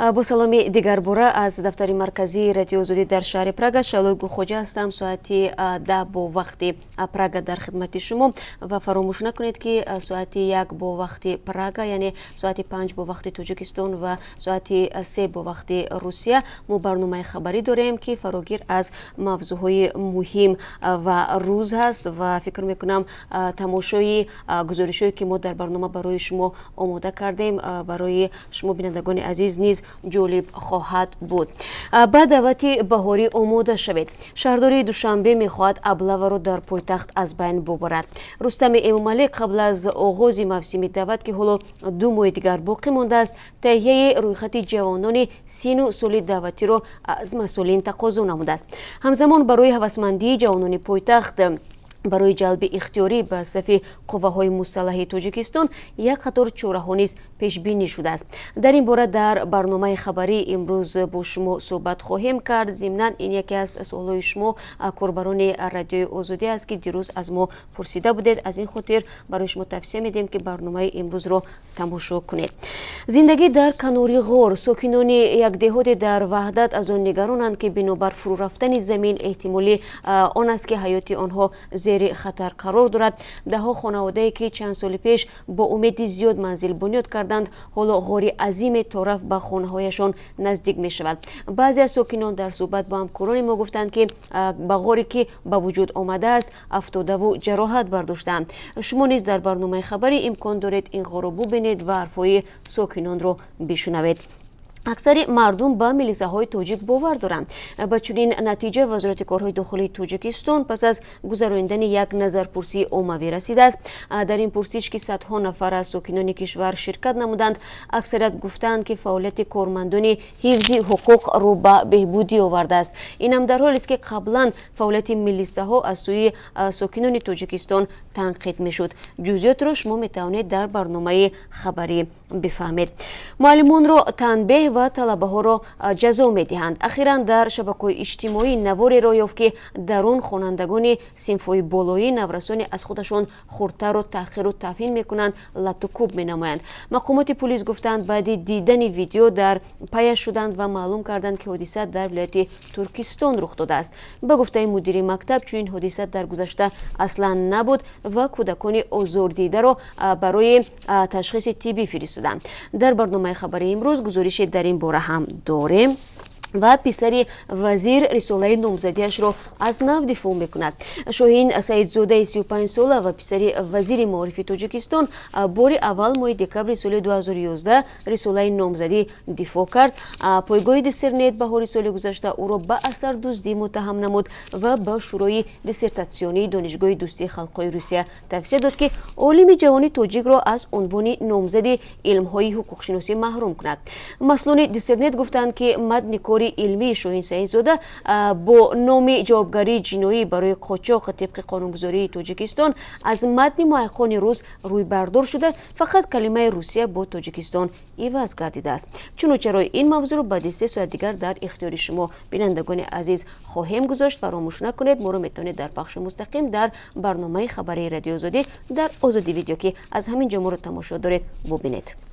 با سلامی دیگر باره از دفتر مرکزی رادیو آزادی در شهر پراگ شالوی گوخوجه هستم. ساعتی 10 با وقت پراگ در خدمت شما و فراموش نکنید که ساعتی 1 با وقت پراگ یعنی ساعتی 5 با وقت تاجیکستان و ساعتی 3 با وقت روسیه ما برنامه خبری داریم که فراگیر از موضوعهای مهم و روز هست و فکر میکنم تماشای گزارشی که ما در برنامه برای شما آماده کردیم برای شما بینندگان عزیز نیز جالب خواهد بود. با دعوت بهاری آماده شوید. شهرداری دوشنبه میخواهد ابله را در پایتخت از بین ببرد. رستم امامعلی قبل از آغاز موسم دعوت که حالا 2 ماه دیگر باقی مانده است تهیه رویخط جوانان 30 ساله دعوتی را از مسئولین تقاضا نموده است. همزمان برای هوسمندی جوانان پایتخت برای جلب اختیاری به صف قوه‌های مسلح تاجیکستان یک قطار چاره‌ها نیز پیش بینی شده است. در این باره در برنامه خبری امروز با شما صحبت خواهیم کرد. ضمناً این یکی از سوال‌های شما کاربران رادیو آزادی است که دیروز از ما پرسیده بودید. از این خاطر برای شما توصیه میدیم که برنامه امروز را تماشا کنید. زندگی در کناری غار ساکنان یک دهات در وحدت از آن نگرانند که بنابر فرو رفتن زمین احتمالی آن است که حیات آنها زیر خطر قرار دارد. دهها خانواده که چند سال پیش با امید زیاد منزل بنیاد کردند حالا غاری عظیم طرف به خانه‌هایشان نزدیک می شود. بعضی از ساکنان در صحبت با همکاران ما گفتند که به غاری که به وجود آمده است افتاده و جراحت برداشتند. شما نیز در برنامه خبری امکان دارید این غار را ببینید و حرفهای ساکنان را بشنوید. اکثر مردم به میلیسه های تاجیک باور دارند. به چنین نتیجه وزارت کارهای داخلی تاجیکستان پس از گذراندن یک نظرپرسی عمومی رسیده است. در این پرسش که صدها نفر از ساکنان کشور شرکت نمودند اکثریت گفتند که فعالیت کارمندان حفظ حقوق رو به بهبودی آورده است. این هم در حالی است که قبلا فعالیت میلیسه ها از سوی ساکنان تاجیکستان تنقید میشد. جزئیات را شما میتوانید در برنامه خبری بفهمید. معلمان را تنبیه و طلبه ها را جزا می دهند. اخیراً در شبکه‌های اجتماعی نواری را یافت که در آن خوانندگان صنف‌های بالایی نورسان از خودشان خردتر و تحقیر و توهین میکنند لط و کوب مینمایند. مقامات پلیس گفتند بعد دیدن ویدیو در پیش شدند و معلوم کردند که حادثه در ولایت ترکستان رخ داده است. به گفته مدیر مکتب چون این حادثه در گذشته اصلا نبود و کودکان آزاردیده را برای تشخیص طبی فرستادند. در برنامه خبری امروز گزارش در این باره هم داریم و پسر وزیر رساله نامزدیش را از نو دفاع میکند. شاهین سعیدزاده 35 ساله و پسر وزیر معارف تاجیکستان بار اول ماه دکبر سال 2011 رساله نامزدی دفاع کرد. پایگاه دیسرنت بهار سال گذشته او را به اثر دزدی متهم نمود و به شورای دیسرتاسیونی دانشگاه دوستی خلقای روسیه توصیه داد که عالم جوان تاجیک را از عنوان نامزد علم‌های حقوق شناسی محروم کند. مسئولان دیسرنت گفتند که متن علمی شاهین سعیدزاده با نام جوابگری جنایی برای قاچاق طبق قانونگذاری تاجیکستان از متن محققان روس روی بردار شده فقط کلمه روسیه با تاجیکستان عوض گردیده است. چنانچه این موضوع را بعد 3 ساعت دیگر در اختیار شما بینندگان عزیز خواهیم گذاشت. فراموش نکنید ما را میتونید در پخش مستقیم در برنامه خبری رادیو آزادی در آزادی ویدیو که از همین جا ما را تماشا دارید ببینید.